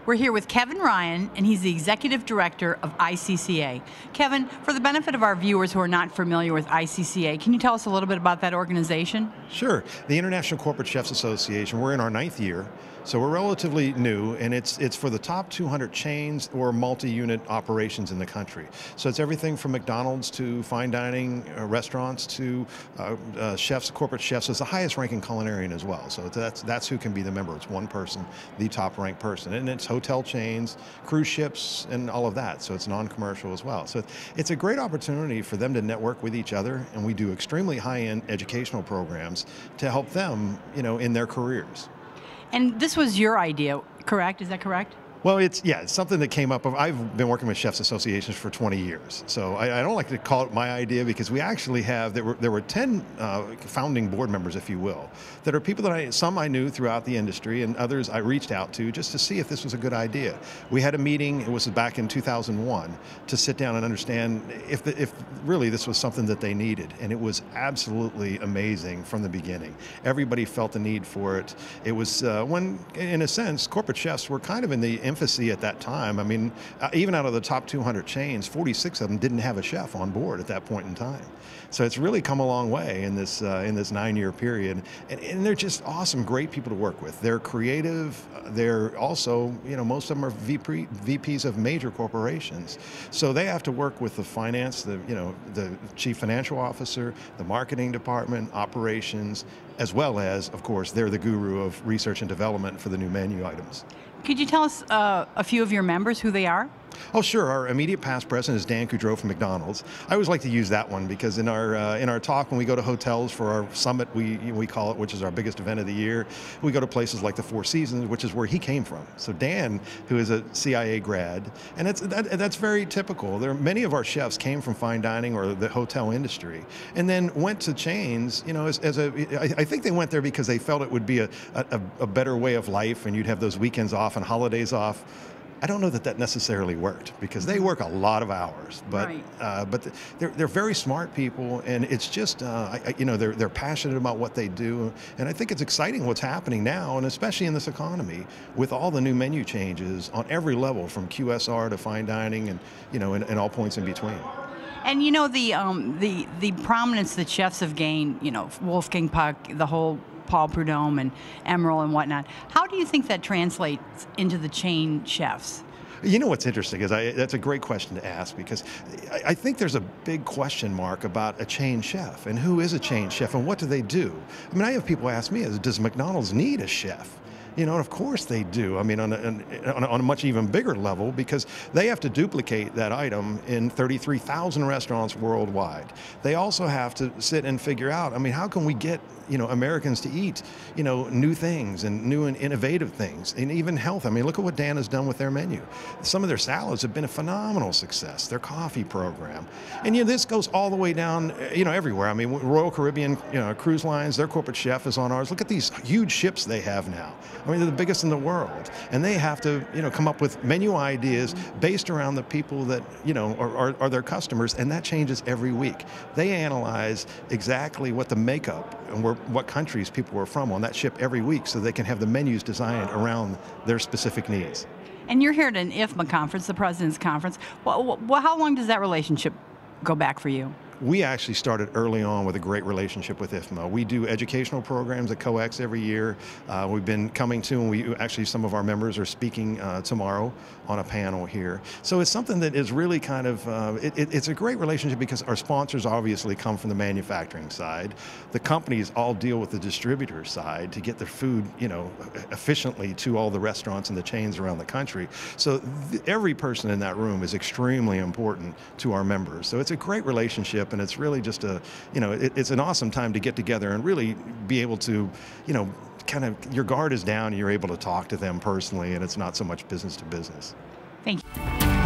We're here with Kevin Ryan, and he's the Executive Director of ICCA. Kevin, for the benefit of our viewers who are not familiar with ICCA, can you tell us a little bit about that organization? Sure. The International Corporate Chefs Association, we're in our 9th year, so we're relatively new, and it's for the top 200 chains or multi-unit operations in the country. So it's everything from McDonald's to fine dining restaurants to chefs, corporate chefs. It's the highest ranking culinarian as well. So that's who can be the member. It's one person, the top ranked person. And it's hotel chains, cruise ships, and all of that. So it's non-commercial as well. So it's a great opportunity for them to network with each other, and we do extremely high-end educational programs to help them, in their careers. And this was your idea, correct? Is that correct? Well, it's something that came up. I've been working with chefs associations for 20 years, so I don't like to call it my idea because we actually have there were 10 founding board members, if you will, that are people that some I knew throughout the industry, and others I reached out to just to see if this was a good idea. We had a meeting. It was back in 2001 to sit down and understand if really this was something that they needed, and it was absolutely amazing from the beginning. Everybody felt the need for it. It was when, in a sense, corporate chefs were kind of in the infancy at that time. I mean, even out of the top 200 chains, 46 of them didn't have a chef on board at that point in time. So it's really come a long way in this 9-year period, and they're just awesome, great people to work with. They're creative. They're also, most of them are VPs of major corporations, so they have to work with the finance, the chief financial officer, the marketing department, operations, as well as, of course, they're the guru of research and development for the new menu items. Could you tell us a few of your members, who they are? Oh, sure. Our immediate past president is Dan Coudreau from McDonald's. I always like to use that one because in our talk, when we go to hotels for our summit, we call it, which is our biggest event of the year, we go to places like the Four Seasons, which is where he came from. So Dan, who is a CIA grad, and that's very typical. Many of our chefs came from fine dining or the hotel industry, and then went to chains. I think they went there because they felt it would be a better way of life, and you'd have those weekends off and holidays off. I don't know that necessarily worked because they work a lot of hours, but right. But they're very smart people, and it's just they're passionate about what they do, and I think it's exciting what's happening now, and especially in this economy with all the new menu changes on every level, from QSR to fine dining, and and all points in between. And the prominence that chefs have gained, Wolfgang Puck, the whole Paul Prudhomme and Emeril and whatnot. How do you think that translates into the chain chefs? What's interesting is that's a great question to ask, because I think there's a big question mark about a chain chef and who is a chain chef and what do they do. I mean, I have people ask me, does McDonald's need a chef? And of course they do. I mean, on a much even bigger level, because they have to duplicate that item in 33,000 restaurants worldwide. They also have to sit and figure out, I mean, how can we get Americans to eat new things and new and innovative things, and even health. I mean, look at what Dan has done with their menu. Some of their salads have been a phenomenal success. Their coffee program, and this goes all the way down everywhere. I mean, Royal Caribbean cruise lines, their corporate chef is on ours. Look at these huge ships they have now. I mean, they're the biggest in the world, and they have to come up with menu ideas based around the people that are their customers, and that changes every week. They analyze exactly what the makeup and what countries people were from on that ship every week, so they can have the menus designed around their specific needs. And you're here at an IFMA conference, the President's Conference. Well, how long does that relationship go back for you? We actually started early on with a great relationship with IFMA. We do educational programs at COEX every year. We've been coming to, and some of our members are speaking tomorrow on a panel here. So it's something that is really kind of, it's a great relationship because our sponsors obviously come from the manufacturing side. The companies all deal with the distributor side to get their food, efficiently to all the restaurants and the chains around the country. So every person in that room is extremely important to our members. So it's a great relationship. And it's really just it's an awesome time to get together and really be able to, kind of, your guard is down and you're able to talk to them personally, and it's not so much business to business. Thank you.